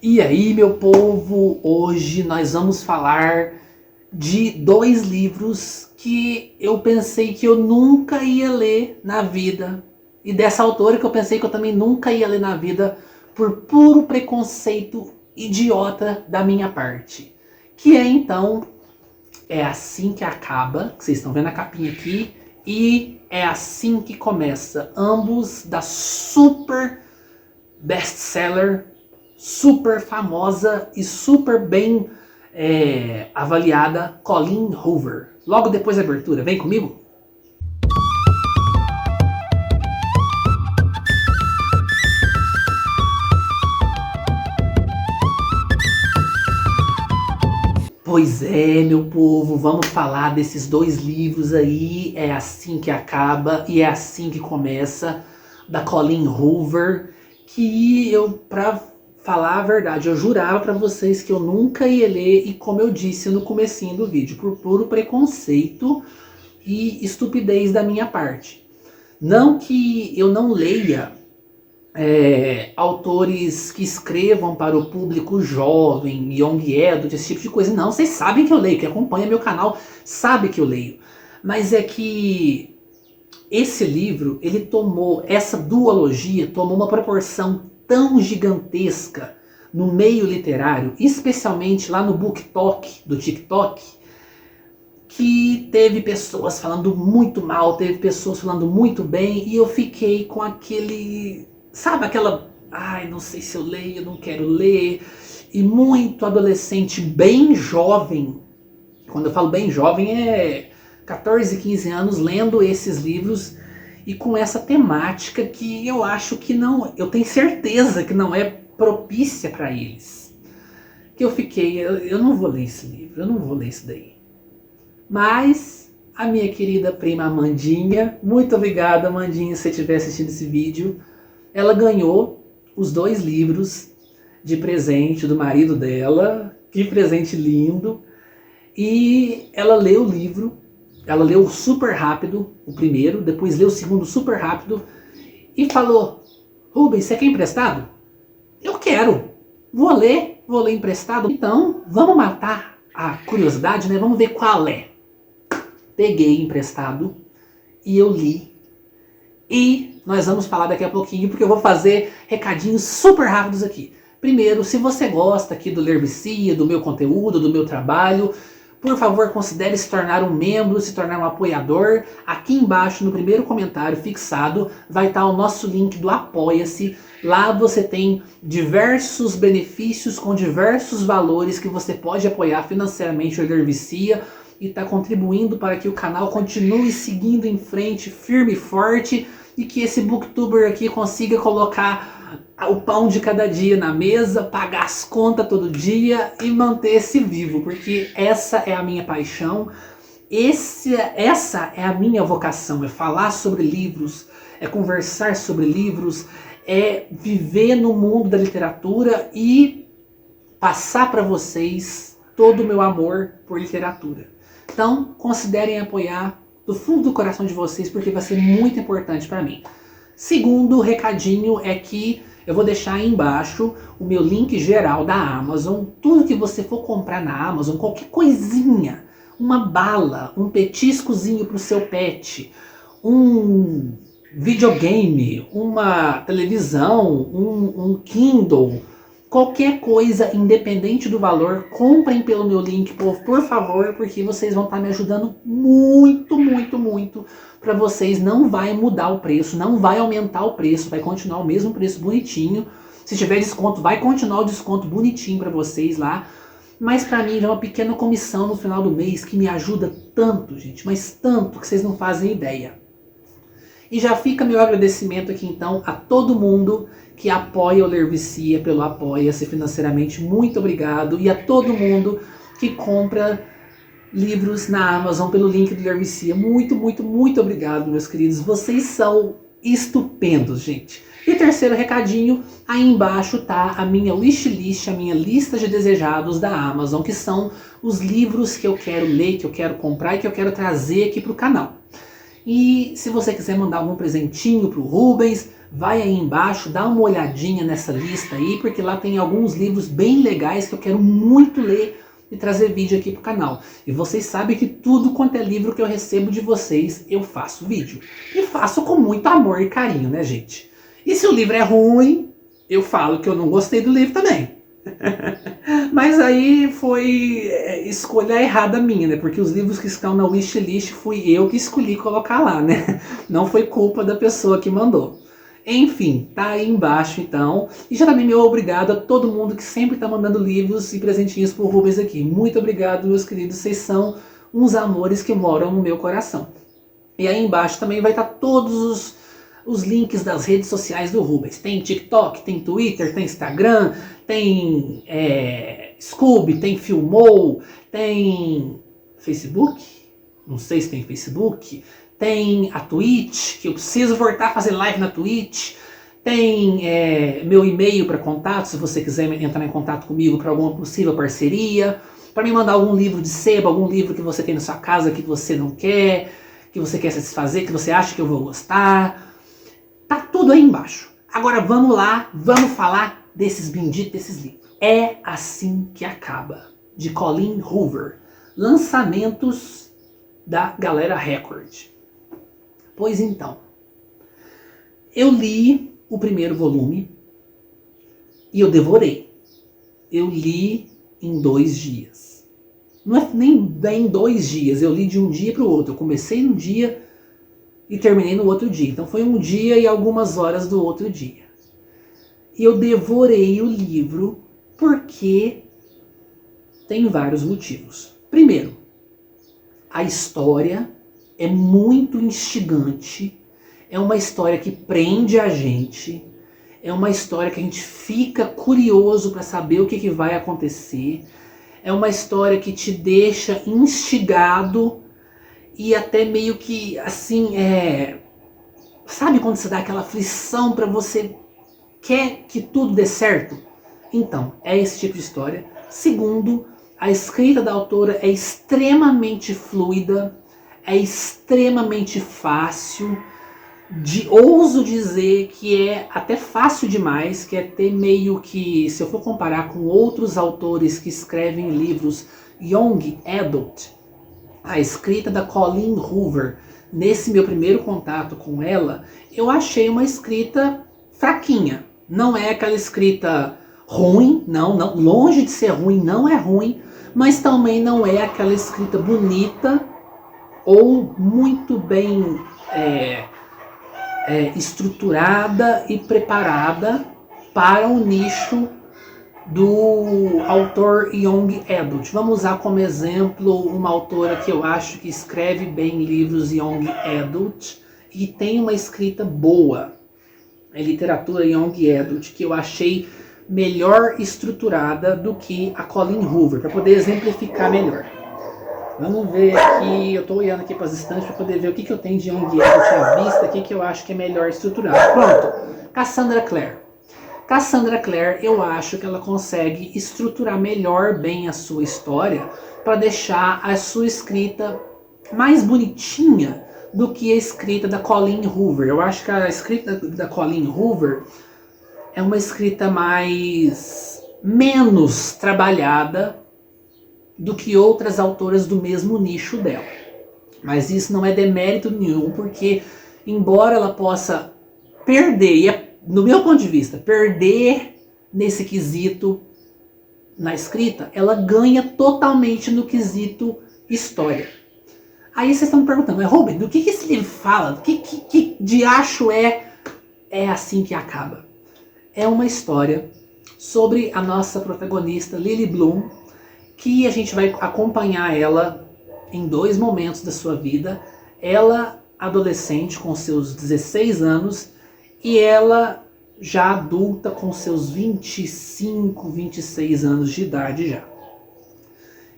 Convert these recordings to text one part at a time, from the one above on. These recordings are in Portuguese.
E aí, meu povo, hoje nós vamos falar de dois livros que eu pensei que eu nunca ia ler na vida. E dessa autora que eu pensei que eu também nunca ia ler na vida por puro preconceito idiota da minha parte. Que é então É Assim que Acaba, que vocês estão vendo a capinha aqui, e É Assim que Começa. Ambos da super best-seller, super famosa e super bem avaliada Colleen Hoover. Logo depois da abertura, vem comigo? Pois é, meu povo, vamos falar desses dois livros aí, É Assim que Acaba e É Assim que Começa, da Colleen Hoover, que eu, pra falar a verdade, eu jurava pra vocês que eu nunca ia ler, e como eu disse no comecinho do vídeo, por puro preconceito e estupidez da minha parte. Não que eu não leia autores que escrevam para o público jovem, young adult, esse tipo de coisa. Não, vocês sabem que eu leio, que acompanha meu canal sabe que eu leio. Mas é que esse livro, ele tomou, essa duologia tomou uma proporção tão gigantesca no meio literário, especialmente lá no BookTok do TikTok, que teve pessoas falando muito mal, teve pessoas falando muito bem, e eu fiquei com aquele, sabe, aquela, ai, não sei se eu leio, não quero ler, e muito adolescente bem jovem, quando eu falo bem jovem é 14, 15 anos, lendo esses livros e com essa temática que eu acho que não, eu tenho certeza que não é propícia para eles. Que eu fiquei, eu não vou ler esse livro, eu não vou ler isso daí. Mas a minha querida prima Amandinha, muito obrigada, Amandinha, se você estiver assistindo esse vídeo, ela ganhou os dois livros de presente do marido dela, que presente lindo, e ela leu o livro, ela leu super rápido, o primeiro, depois leu o segundo super rápido, e falou: Rubens, você quer emprestado? Eu quero, vou ler emprestado. Então, vamos matar a curiosidade, né? Vamos ver qual é. Peguei emprestado e eu li. E nós vamos falar daqui a pouquinho, porque eu vou fazer recadinhos super rápidos aqui. Primeiro, se você gosta aqui do Ler Vicia, do meu conteúdo, do meu trabalho, por favor, considere se tornar um membro, se tornar um apoiador. Aqui embaixo, no primeiro comentário fixado, vai estar o nosso link do Apoia-se. Lá você tem diversos benefícios com diversos valores que você pode apoiar financeiramente o Ler Vicia e está contribuindo para que o canal continue seguindo em frente, firme e forte, e que esse booktuber aqui consiga colocar o pão de cada dia na mesa, pagar as contas todo dia e manter-se vivo, porque essa é a minha paixão, essa é a minha vocação, é falar sobre livros, é conversar sobre livros, é viver no mundo da literatura e passar para vocês todo o meu amor por literatura. Então, considerem apoiar do fundo do coração de vocês, porque vai ser muito importante para mim. Segundo recadinho é que eu vou deixar aí embaixo o meu link geral da Amazon. Tudo que você for comprar na Amazon, qualquer coisinha, uma bala, um petiscozinho para o seu pet, um videogame, uma televisão, um Kindle, qualquer coisa, independente do valor, comprem pelo meu link, por favor, porque vocês vão estar me ajudando muito, muito, muito. Para vocês não vai mudar o preço, não vai aumentar o preço, vai continuar o mesmo preço bonitinho. Se tiver desconto, vai continuar o desconto bonitinho para vocês lá. Mas para mim é uma pequena comissão no final do mês que me ajuda tanto, gente, mas tanto que vocês não fazem ideia. E já fica meu agradecimento aqui então a todo mundo que apoia o Ler Vicia pelo Apoia-se financeiramente, muito obrigado. E a todo mundo que compra livros na Amazon pelo link do Ler Vicia, muito, muito, muito obrigado, meus queridos. Vocês são estupendos, gente. E terceiro recadinho, aí embaixo tá a minha wishlist, a minha lista de desejados da Amazon, que são os livros que eu quero ler, que eu quero comprar e que eu quero trazer aqui pro canal. E se você quiser mandar algum presentinho pro Rubens, vai aí embaixo, dá uma olhadinha nessa lista aí, porque lá tem alguns livros bem legais que eu quero muito ler e trazer vídeo aqui pro canal. E vocês sabem que tudo quanto é livro que eu recebo de vocês, eu faço vídeo. E faço com muito amor e carinho, né, gente? E se o livro é ruim, eu falo que eu não gostei do livro também. Mas aí foi escolha errada minha, né? Porque os livros que estão na wishlist fui eu que escolhi colocar lá, né? Não foi culpa da pessoa que mandou. Enfim, tá aí embaixo então. E já também meu obrigado a todo mundo que sempre tá mandando livros e presentinhos pro Rubens aqui. Muito obrigado, meus queridos. Vocês são uns amores que moram no meu coração. E aí embaixo também vai estar todos os links das redes sociais do Rubens. Tem TikTok, tem Twitter, tem Instagram, tem Scoob, tem Filmou, tem Facebook? Não sei se tem Facebook. Tem a Twitch, que eu preciso voltar a fazer live na Twitch. Tem meu e-mail para contato, se você quiser entrar em contato comigo para alguma possível parceria. Para me mandar algum livro de sebo, algum livro que você tem na sua casa que você não quer, que você quer satisfazer, que você acha que eu vou gostar. Tá tudo aí embaixo. Agora vamos lá, vamos falar desses benditos desses livros. É Assim que Acaba, de Colleen Hoover. Lançamentos da Galera Record. Pois então, eu li o primeiro volume e eu devorei. Eu li em 2 dias. Não é nem bem 2 dias, eu li de um dia para o outro. Eu comecei num dia e terminei no outro dia. Então foi um dia e algumas horas do outro dia. E eu devorei o livro porque tem vários motivos. Primeiro, a história é muito instigante, é uma história que prende a gente, é uma história que a gente fica curioso para saber o que vai acontecer, é uma história que te deixa instigado e até meio que assim, sabe quando você dá aquela aflição para você quer que tudo dê certo? Então, é esse tipo de história. Segundo, a escrita da autora é extremamente fluida, é extremamente fácil, ouso dizer que é até fácil demais, que é ter meio que, se eu for comparar com outros autores que escrevem livros Young Adult, a escrita da Colleen Hoover, nesse meu primeiro contato com ela, eu achei uma escrita fraquinha. Não é aquela escrita ruim, não, longe de ser ruim, não é ruim, mas também não é aquela escrita bonita ou muito bem estruturada e preparada para o nicho do autor Young Adult. Vamos usar como exemplo uma autora que eu acho que escreve bem livros Young Adult e tem uma escrita boa. É literatura Young Adult, que eu achei melhor estruturada do que a Colleen Hoover, para poder exemplificar melhor. Vamos ver aqui, eu estou olhando aqui para as estantes para poder ver o que eu tenho de Young Adult à vista aqui que eu acho que é melhor estruturado. Pronto, Cassandra Clare. Cassandra Clare, eu acho que ela consegue estruturar melhor bem a sua história para deixar a sua escrita mais bonitinha do que a escrita da Colleen Hoover. Eu acho que a escrita da Colleen Hoover é uma escrita menos trabalhada do que outras autoras do mesmo nicho dela. Mas isso não é demérito nenhum, porque embora ela possa perder, no meu ponto de vista, perder nesse quesito na escrita, ela ganha totalmente no quesito história. Aí vocês estão me perguntando, mas Rubem, do que esse livro fala? Que diacho é Assim que Acaba? É uma história sobre a nossa protagonista Lily Bloom, que a gente vai acompanhar ela em 2 momentos da sua vida. Ela adolescente com seus 16 anos e ela já adulta com seus 25, 26 anos de idade já.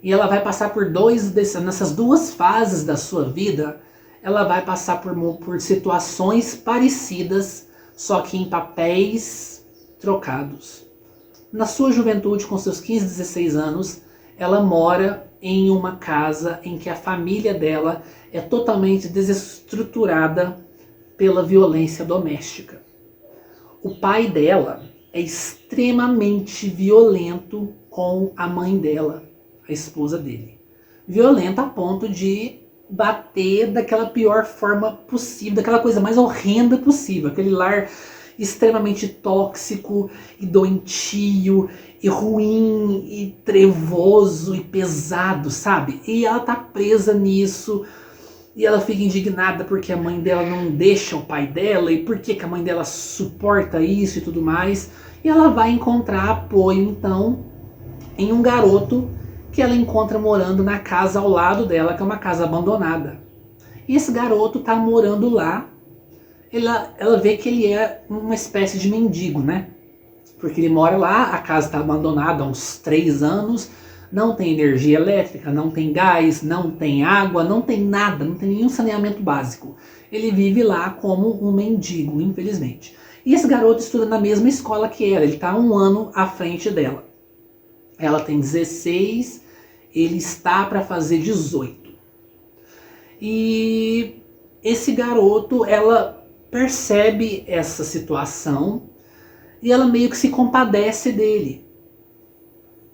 E ela vai passar por nessas 2 fases da sua vida, ela vai passar por situações parecidas, só que em papéis trocados. Na sua juventude, com seus 15, 16 anos, ela mora em uma casa em que a família dela é totalmente desestruturada pela violência doméstica. O pai dela é extremamente violento com a mãe dela, a esposa dele. Violento a ponto de bater daquela pior forma possível, daquela coisa mais horrenda possível, aquele lar extremamente tóxico e doentio e ruim e trevoso e pesado, sabe? E ela tá presa nisso e ela fica indignada porque a mãe dela não deixa o pai dela e por que a mãe dela suporta isso e tudo mais. E ela vai encontrar apoio então em um garoto que ela encontra morando na casa ao lado dela, que é uma casa abandonada. E esse garoto tá morando lá. Ela vê que ele é uma espécie de mendigo, né? Porque ele mora lá, a casa está abandonada há uns 3 anos, não tem energia elétrica, não tem gás, não tem água, não tem nada, não tem nenhum saneamento básico. Ele vive lá como um mendigo, infelizmente. E esse garoto estuda na mesma escola que ela, ele está 1 ano à frente dela. Ela tem 16, ele está para fazer 18. E esse garoto, ela percebe essa situação e ela meio que se compadece dele.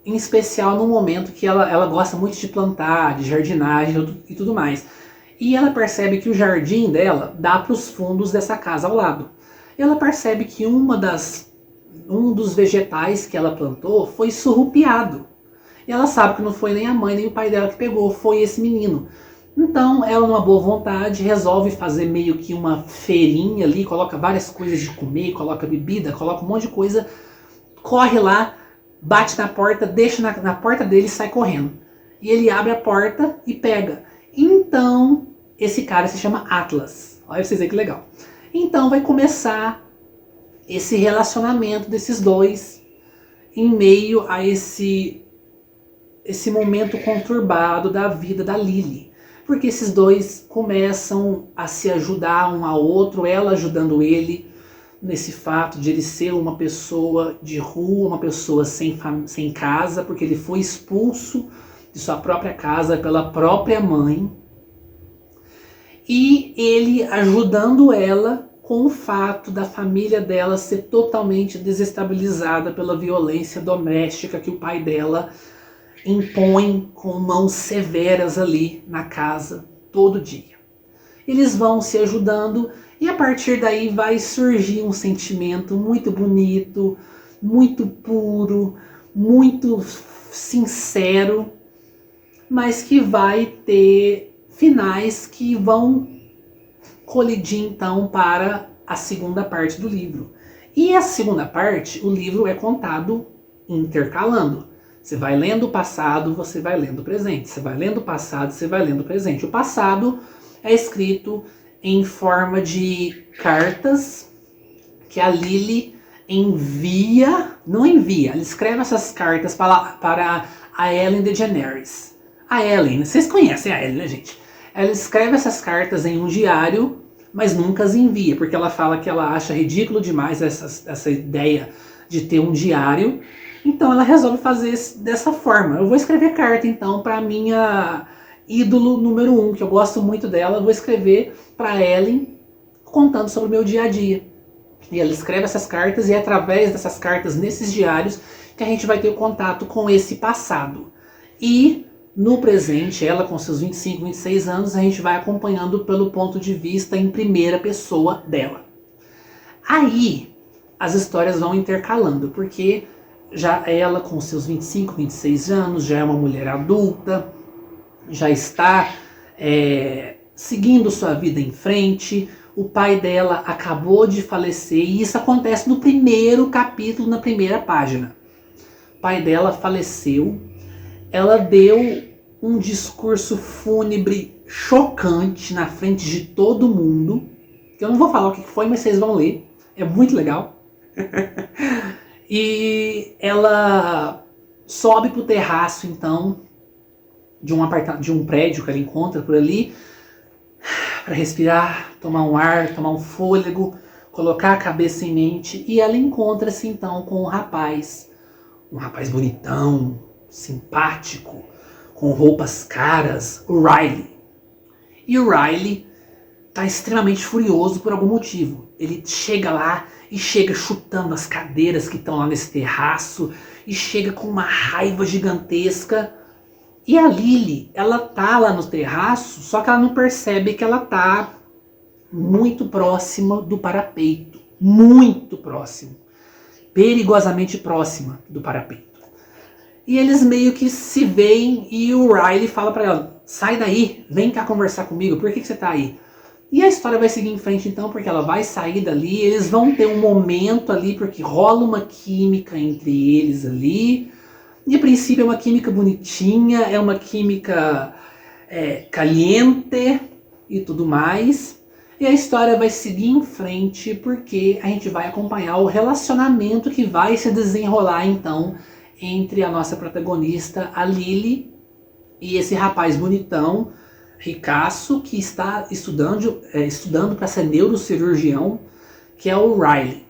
Em especial no momento que ela gosta muito de plantar, de jardinagem e tudo mais. E ela percebe que o jardim dela dá para os fundos dessa casa ao lado. Ela percebe que um dos vegetais que ela plantou foi surrupiado. E ela sabe que não foi nem a mãe nem o pai dela que pegou, foi esse menino. Então ela, numa boa vontade, resolve fazer meio que uma feirinha ali, coloca várias coisas de comer, coloca bebida, coloca um monte de coisa, corre lá, bate na porta, deixa na porta dele e sai correndo. E ele abre a porta e pega. Então, esse cara se chama Atlas. Olha pra vocês verem que legal. Então vai começar esse relacionamento desses dois em meio a esse momento conturbado da vida da Lily. Porque esses dois começam a se ajudar um ao outro, ela ajudando ele nesse fato de ele ser uma pessoa de rua, uma pessoa sem casa, porque ele foi expulso de sua própria casa pela própria mãe. E ele ajudando ela com o fato da família dela ser totalmente desestabilizada pela violência doméstica que o pai dela impõe com mãos severas ali na casa todo dia. Eles vão se ajudando e a partir daí vai surgir um sentimento muito bonito, muito puro, muito sincero, mas que vai ter finais que vão colidir então para a segunda parte do livro. E a segunda parte, o livro é contado intercalando. Você vai lendo o passado, você vai lendo o presente. Você vai lendo o passado, você vai lendo o presente. O passado é escrito em forma de cartas que a Lily não envia, ela escreve essas cartas para a Ellen DeGeneres. A Ellen, vocês conhecem a Ellen, né, gente? Ela escreve essas cartas em um diário, mas nunca as envia, porque ela fala que ela acha ridículo demais essa ideia de ter um diário. Então ela resolve fazer dessa forma. Eu vou escrever carta então para minha ídolo número 1, que eu gosto muito dela. Eu vou escrever para Ellen contando sobre o meu dia a dia. E ela escreve essas cartas e é através dessas cartas nesses diários que a gente vai ter o contato com esse passado. E no presente, ela com seus 25, 26 anos, a gente vai acompanhando pelo ponto de vista em primeira pessoa dela. Aí as histórias vão intercalando, porque já ela com seus 25, 26 anos, já é uma mulher adulta, já está seguindo sua vida em frente, o pai dela acabou de falecer e isso acontece no primeiro capítulo, na primeira página. O pai dela faleceu, ela deu um discurso fúnebre chocante na frente de todo mundo, que eu não vou falar o que foi, mas vocês vão ler, é muito legal. E ela sobe pro terraço, então, de um prédio que ela encontra por ali, para respirar, tomar um ar, tomar um fôlego, colocar a cabeça em mente, e ela encontra-se então com um rapaz bonitão, simpático, com roupas caras, o Riley. E o Riley tá extremamente furioso por algum motivo. Ele chega lá e chega chutando as cadeiras que estão lá nesse terraço e chega com uma raiva gigantesca. E a Lily, ela tá lá no terraço, só que ela não percebe que ela tá muito próxima do parapeito. Muito próximo. Perigosamente próxima do parapeito. E eles meio que se veem e o Riley fala pra ela: sai daí, vem cá conversar comigo, por que você tá aí? E a história vai seguir em frente então, porque ela vai sair dali, eles vão ter um momento ali, porque rola uma química entre eles ali. E a princípio é uma química bonitinha, é uma química caliente e tudo mais. E a história vai seguir em frente porque a gente vai acompanhar o relacionamento que vai se desenrolar então entre a nossa protagonista, a Lily, e esse rapaz bonitão, ricaço, que está estudando para ser neurocirurgião, que é o Riley.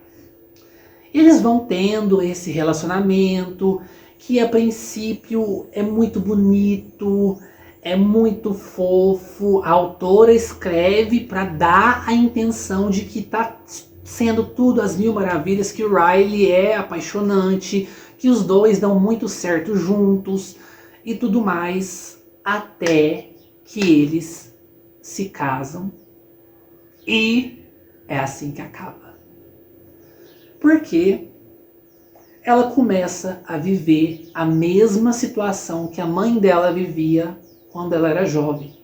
Eles vão tendo esse relacionamento que a princípio é muito bonito, é muito fofo. A autora escreve para dar a intenção de que tá sendo tudo às mil maravilhas, que o Riley é apaixonante, que os dois dão muito certo juntos e tudo mais, até que eles se casam e é assim que acaba. Porque ela começa a viver a mesma situação que a mãe dela vivia quando ela era jovem.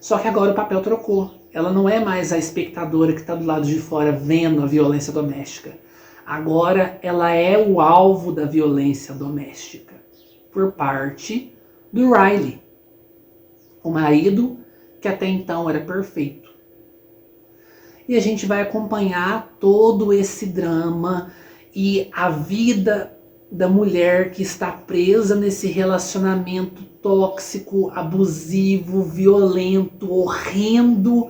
Só que agora o papel trocou. Ela não é mais a espectadora que está do lado de fora vendo a violência doméstica. Agora ela é o alvo da violência doméstica por parte do Riley, o marido que até então era perfeito. E a gente vai acompanhar todo esse drama e a vida da mulher que está presa nesse relacionamento tóxico, abusivo, violento, horrendo,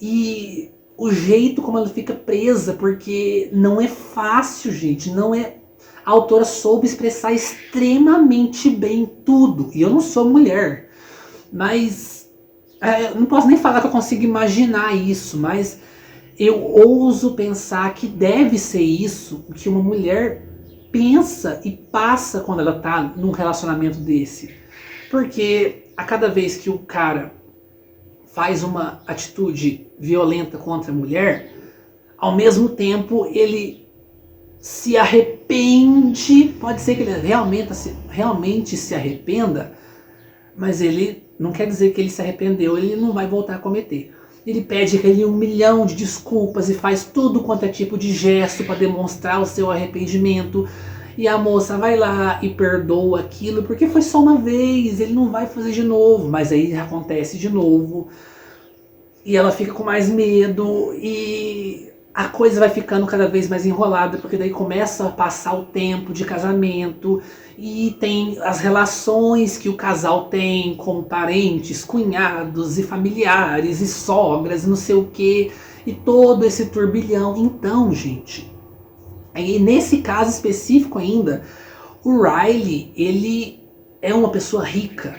e o jeito como ela fica presa, porque não é fácil, gente, não é. A autora soube expressar extremamente bem tudo. E eu não sou mulher, mas não posso nem falar que eu consigo imaginar isso, mas eu ouso pensar que deve ser isso que uma mulher pensa e passa quando ela tá num relacionamento desse. Porque a cada vez que o cara faz uma atitude violenta contra a mulher, ao mesmo tempo ele se arrepende. Pode ser que ele realmente se arrependa, mas ele não quer dizer que ele se arrependeu, ele não vai voltar a cometer. Ele pede aquele 1 milhão de desculpas e faz tudo quanto é tipo de gesto para demonstrar o seu arrependimento. E a moça vai lá e perdoa aquilo, porque foi só uma vez, ele não vai fazer de novo. Mas aí acontece de novo. E ela fica com mais medo e a coisa vai ficando cada vez mais enrolada, porque daí começa a passar o tempo de casamento e tem as relações que o casal tem com parentes, cunhados e familiares e sogras e não sei o que, e todo esse turbilhão. Então, gente, e nesse caso específico ainda, o Riley, ele é uma pessoa rica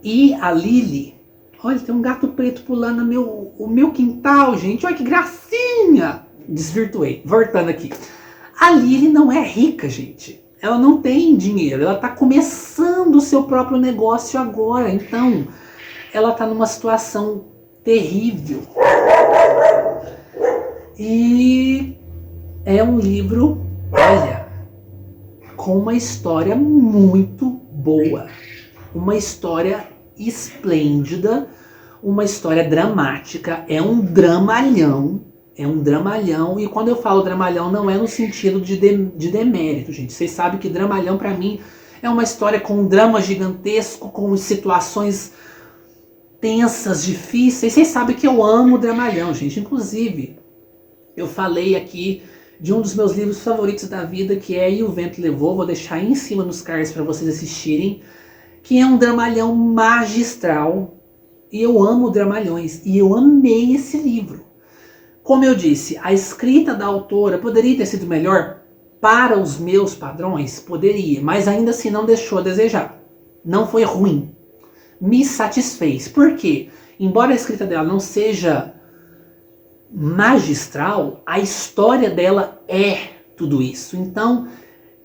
e a Lily, olha, tem um gato preto pulando no meu quintal, gente. Olha que gracinha. Desvirtuei. Voltando aqui. A Lily não é rica, gente. Ela não tem dinheiro. Ela está começando o seu próprio negócio agora. Então, ela está numa situação terrível. E é um livro, olha, com uma história muito boa. Uma história esplêndida, uma história dramática, é um dramalhão, e quando eu falo dramalhão não é no sentido de demérito, gente. Vocês sabem que dramalhão pra mim é uma história com um drama gigantesco, com situações tensas, difíceis. Vocês sabem que eu amo dramalhão, gente. Inclusive, eu falei aqui de um dos meus livros favoritos da vida, que é E o Vento Levou. Vou deixar aí em cima nos cards para vocês assistirem, que é um dramalhão magistral, e eu amo dramalhões, e eu amei esse livro. Como eu disse, a escrita da autora poderia ter sido melhor para os meus padrões? Poderia, mas ainda assim não deixou a desejar. não foi ruim. Me satisfez. Por quê? Embora a escrita dela não seja magistral, a história dela é tudo isso. Então,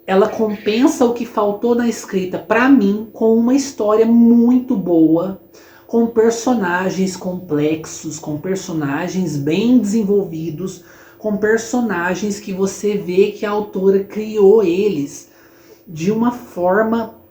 ela compensa o que faltou na escrita para mim com uma história muito boa, com personagens complexos, com personagens bem desenvolvidos, com personagens que você vê que a autora criou eles de uma forma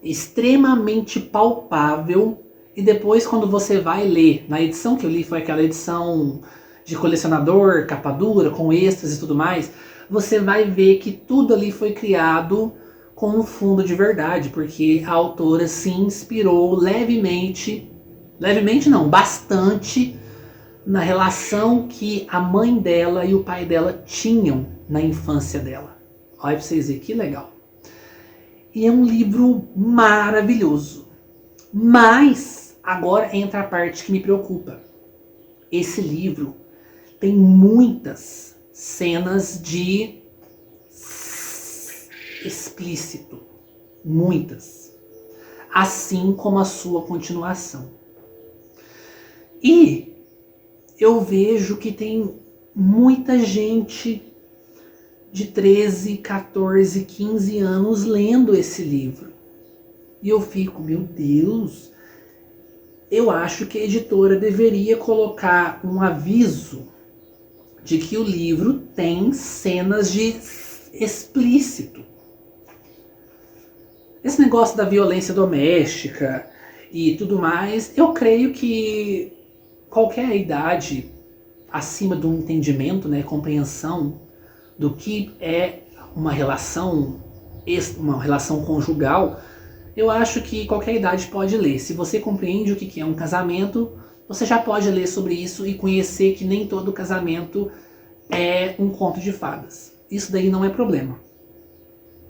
extremamente palpável. E depois, quando você vai ler, na edição que eu li foi aquela edição de colecionador, capa dura, com extras e tudo mais, você vai ver que tudo ali foi criado com um fundo de verdade, porque a autora se inspirou levemente não, bastante, na relação que a mãe dela e o pai dela tinham na infância dela. Olha pra vocês verem que legal. E é um livro maravilhoso. Mas agora entra a parte que me preocupa. Esse livro tem muitas cenas de explícito. Muitas. Assim como a sua continuação. E eu vejo que tem muita gente de 13, 14, 15 anos lendo esse livro. E eu fico, meu Deus, eu acho que a editora deveria colocar um aviso de que o livro tem cenas de explícito. Esse negócio da violência doméstica e tudo mais, eu creio que qualquer idade acima do entendimento, né, compreensão do que é uma relação conjugal, eu acho que qualquer idade pode ler. Se você compreende o que é um casamento, você já pode ler sobre isso e conhecer que nem todo casamento é um conto de fadas. Isso daí não é problema.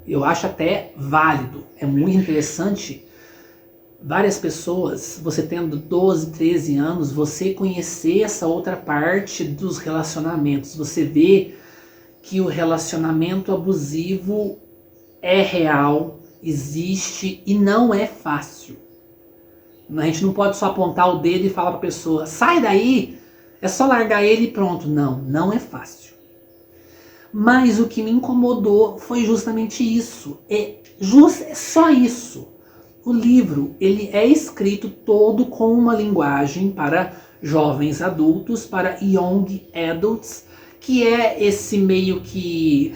Eu acho até válido, é muito interessante. Várias pessoas, você tendo 12, 13 anos, você conhecer essa outra parte dos relacionamentos. Você vê que o relacionamento abusivo é real, existe e não é fácil. A gente não pode só apontar o dedo e falar para a pessoa, sai daí, é só largar ele e pronto. Não, não é fácil. Mas o que me incomodou foi justamente isso. É só isso. O livro, ele é escrito todo com uma linguagem para jovens adultos, para young adults, que é esse meio que,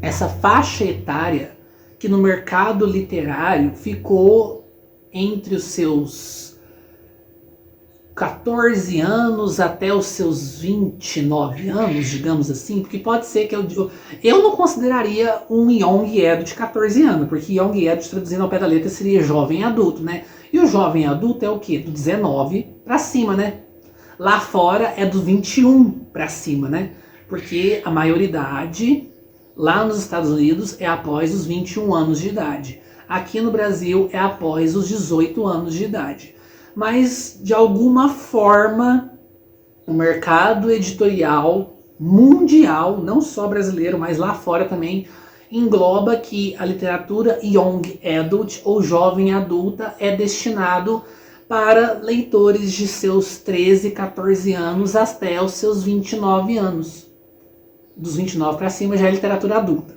essa faixa etária que no mercado literário ficou entre os seus 14 anos até os seus 29 anos, digamos assim, porque pode ser que eu não consideraria um young adult de 14 anos, porque young adult, traduzindo ao pé da letra, seria jovem adulto, né? E o jovem adulto é o quê? Do 19 pra cima, né? Lá fora é do 21 pra cima, né? Porque a maioridade lá nos Estados Unidos é após os 21 anos de idade. Aqui no Brasil é após os 18 anos de idade. Mas, de alguma forma, o mercado editorial mundial, não só brasileiro, mas lá fora também, engloba que a literatura young adult ou jovem adulta é destinado para leitores de seus 13, 14 anos até os seus 29 anos. Dos 29 para cima já é literatura adulta.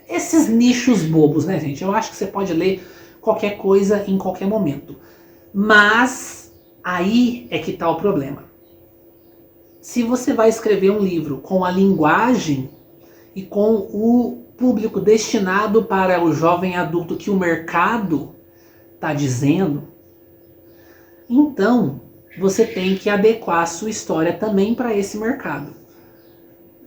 Esses nichos bobos, né, gente? Eu acho que você pode ler qualquer coisa em qualquer momento. Mas aí é que está o problema. Se você vai escrever um livro com a linguagem e com o público destinado para o jovem adulto que o mercado está dizendo, então você tem que adequar a sua história também para esse mercado.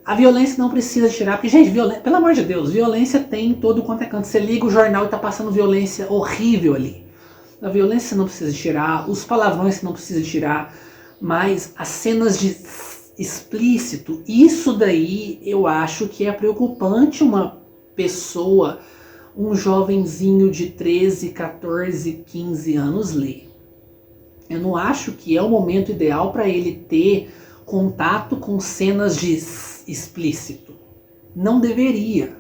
A violência não precisa tirar, porque, gente, pelo amor de Deus, violência tem em todo quanto é canto. Você liga o jornal e tá passando violência horrível ali. A violência não precisa tirar, os palavrões não precisa tirar, mas as cenas de explícito, isso daí eu acho que é preocupante uma pessoa, um jovenzinho de 13, 14, 15 anos ler. Eu não acho que é o momento ideal para ele ter contato com cenas de explícito. Não deveria.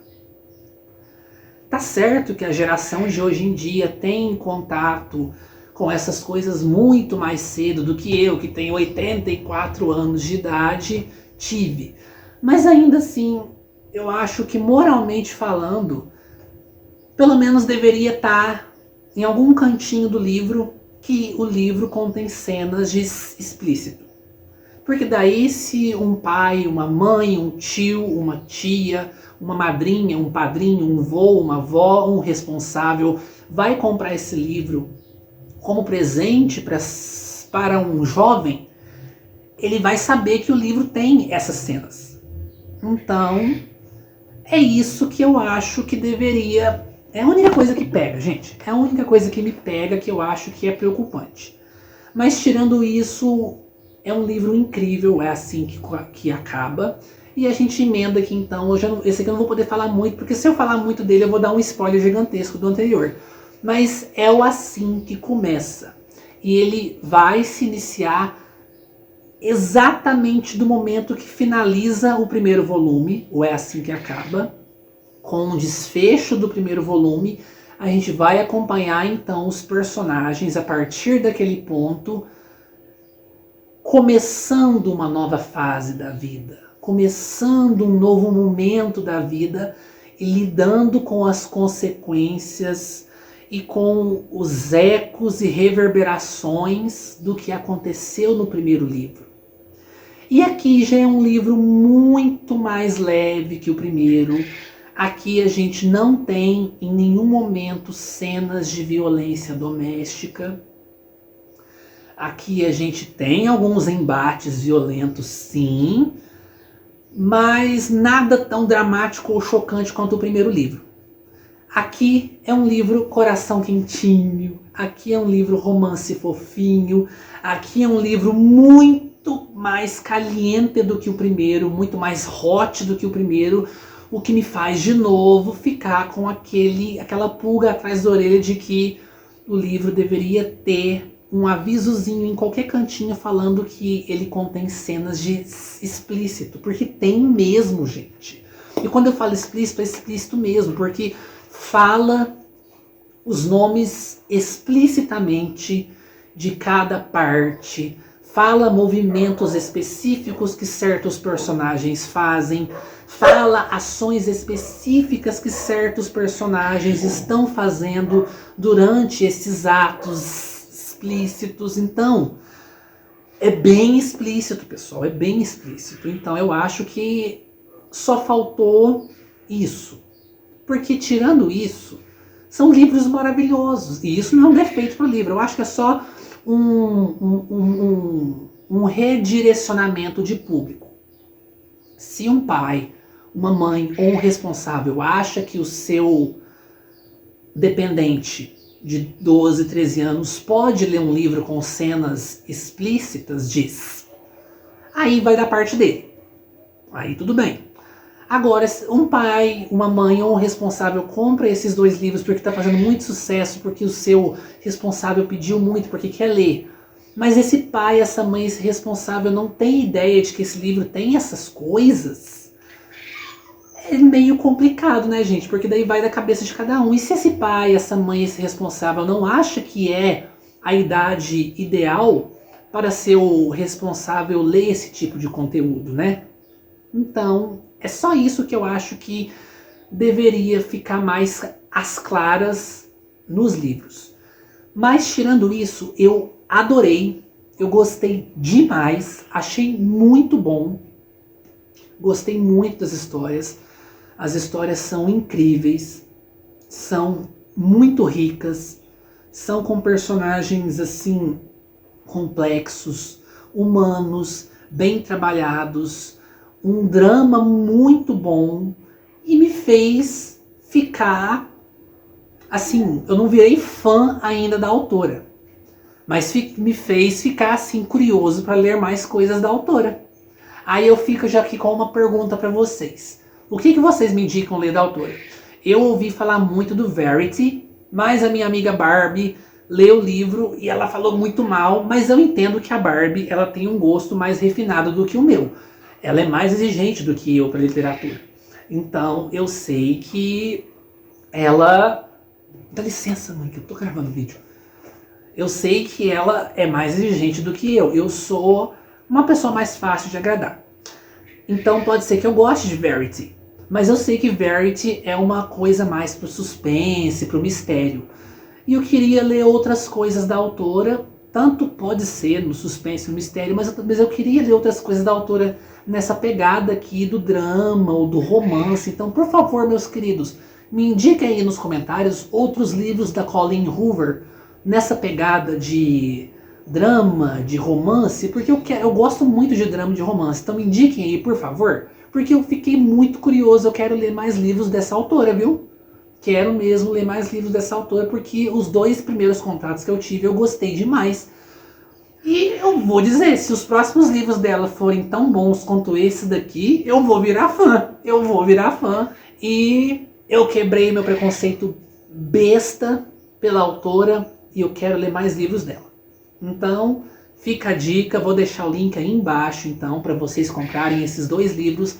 Tá certo que a geração de hoje em dia tem contato com essas coisas muito mais cedo do que eu, que tenho 84 anos de idade, tive. Mas ainda assim, eu acho que moralmente falando, pelo menos deveria estar em algum cantinho do livro que o livro contém cenas de explícito. Porque daí se um pai, uma mãe, um tio, uma tia, uma madrinha, um padrinho, um vô, uma avó, um responsável vai comprar esse livro como presente para um jovem, ele vai saber que o livro tem essas cenas. Então, é isso que eu acho que deveria... É a única coisa que pega, gente. É a única coisa que me pega, que eu acho que é preocupante. Mas tirando isso, é um livro incrível, é assim que acaba. E a gente emenda aqui então, esse aqui eu não vou poder falar muito, porque se eu falar muito dele eu vou dar um spoiler gigantesco do anterior. Mas é o assim que começa. E ele vai se iniciar exatamente do momento que finaliza o primeiro volume, ou é assim que acaba. Com o desfecho do primeiro volume, a gente vai acompanhar então os personagens a partir daquele ponto, começando uma nova fase da vida, começando um novo momento da vida e lidando com as consequências e com os ecos e reverberações do que aconteceu no primeiro livro. E aqui já é um livro muito mais leve que o primeiro. Aqui a gente não tem em nenhum momento cenas de violência doméstica. Aqui a gente tem alguns embates violentos, sim, mas nada tão dramático ou chocante quanto o primeiro livro. Aqui é um livro coração quentinho, aqui é um livro romance fofinho, aqui é um livro muito mais caliente do que o primeiro, muito mais hot do que o primeiro, o que me faz de novo ficar com aquela pulga atrás da orelha de que o livro deveria ter um avisozinho em qualquer cantinho falando que ele contém cenas de explícito, porque tem mesmo, gente. E quando eu falo explícito, é explícito mesmo, porque fala os nomes explicitamente de cada parte, fala movimentos específicos que certos personagens fazem, fala ações específicas que certos personagens estão fazendo durante esses atos explícitos. Então, é bem explícito, pessoal, é bem explícito. Então eu acho que só faltou isso. Porque tirando isso, são livros maravilhosos. E isso não é um defeito para o livro. Eu acho que é só um redirecionamento de público. Se um pai, uma mãe ou um responsável acha que o seu dependente de 12, 13 anos pode ler um livro com cenas explícitas, diz, aí vai da parte dele. Aí tudo bem. Agora, um pai, uma mãe ou um responsável compra esses dois livros porque está fazendo muito sucesso, porque o seu responsável pediu muito, porque quer ler. Mas esse pai, essa mãe, esse responsável não tem ideia de que esse livro tem essas coisas. É meio complicado, né, gente? Porque daí vai da cabeça de cada um. E se esse pai, essa mãe, esse responsável não acha que é a idade ideal para ser o responsável ler esse tipo de conteúdo, né? Então, é só isso que eu acho que deveria ficar mais às claras nos livros. Mas tirando isso, eu adorei, eu gostei demais, achei muito bom, gostei muito das histórias. As histórias são incríveis, são muito ricas, são com personagens assim complexos, humanos, bem trabalhados, um drama muito bom e me fez ficar assim, eu não virei fã ainda da autora, mas me fez ficar assim curioso para ler mais coisas da autora. Aí eu fico já aqui com uma pergunta para vocês. O que vocês me indicam ler da autora? Eu ouvi falar muito do Verity, mas a minha amiga Barbie leu o livro e ela falou muito mal, mas eu entendo que a Barbie ela tem um gosto mais refinado do que o meu. Ela é mais exigente do que eu para literatura. Então eu sei que ela... Dá licença, mãe, que eu tô gravando o vídeo. Eu sei que ela é mais exigente do que eu. Eu sou uma pessoa mais fácil de agradar. Então pode ser que eu goste de Verity. Mas eu sei que Verity é uma coisa mais pro suspense, pro mistério. E eu queria ler outras coisas da autora. Tanto pode ser no suspense, no mistério, mas eu queria ler outras coisas da autora nessa pegada aqui do drama ou do romance. Então, por favor, meus queridos, me indiquem aí nos comentários outros livros da Colleen Hoover nessa pegada de drama, de romance, porque eu gosto muito de drama e de romance. Então me indiquem aí, por favor, porque eu fiquei muito curioso, eu quero ler mais livros dessa autora, viu? Quero mesmo ler mais livros dessa autora, porque os 2 primeiros contatos que eu tive eu gostei demais. E eu vou dizer, se os próximos livros dela forem tão bons quanto esse daqui, eu vou virar fã. Eu vou virar fã. E eu quebrei meu preconceito besta pela autora e eu quero ler mais livros dela. Então, fica a dica, vou deixar o link aí embaixo, então, para vocês comprarem esses 2 livros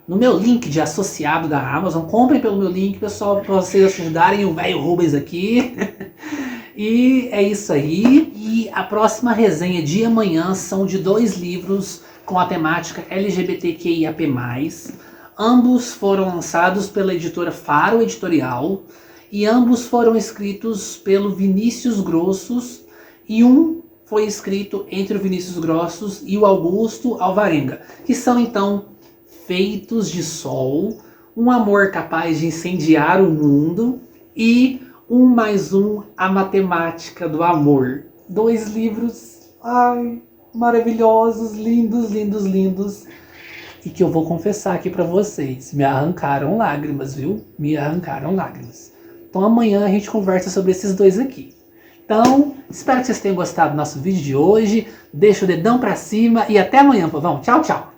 no meu link de associado da Amazon. Comprem pelo meu link, pessoal, para vocês ajudarem o velho Rubens aqui. E é isso aí. E a próxima resenha de amanhã são de 2 livros com a temática LGBTQIAP+. Ambos foram lançados pela editora Faro Editorial. E ambos foram escritos pelo Vinícius Grossos. E um foi escrito entre o Vinícius Grossos e o Augusto Alvarenga. Que são, então, Feitos de Sol, Um Amor Capaz de Incendiar o Mundo e 1 mais 1, A Matemática do Amor. 2 livros, ai, maravilhosos, lindos, lindos, lindos. E que eu vou confessar aqui pra vocês, me arrancaram lágrimas, viu? Me arrancaram lágrimas. Então amanhã a gente conversa sobre esses 2 aqui. Então, espero que vocês tenham gostado do nosso vídeo de hoje. Deixa o dedão pra cima e até amanhã, povão. Tchau, tchau.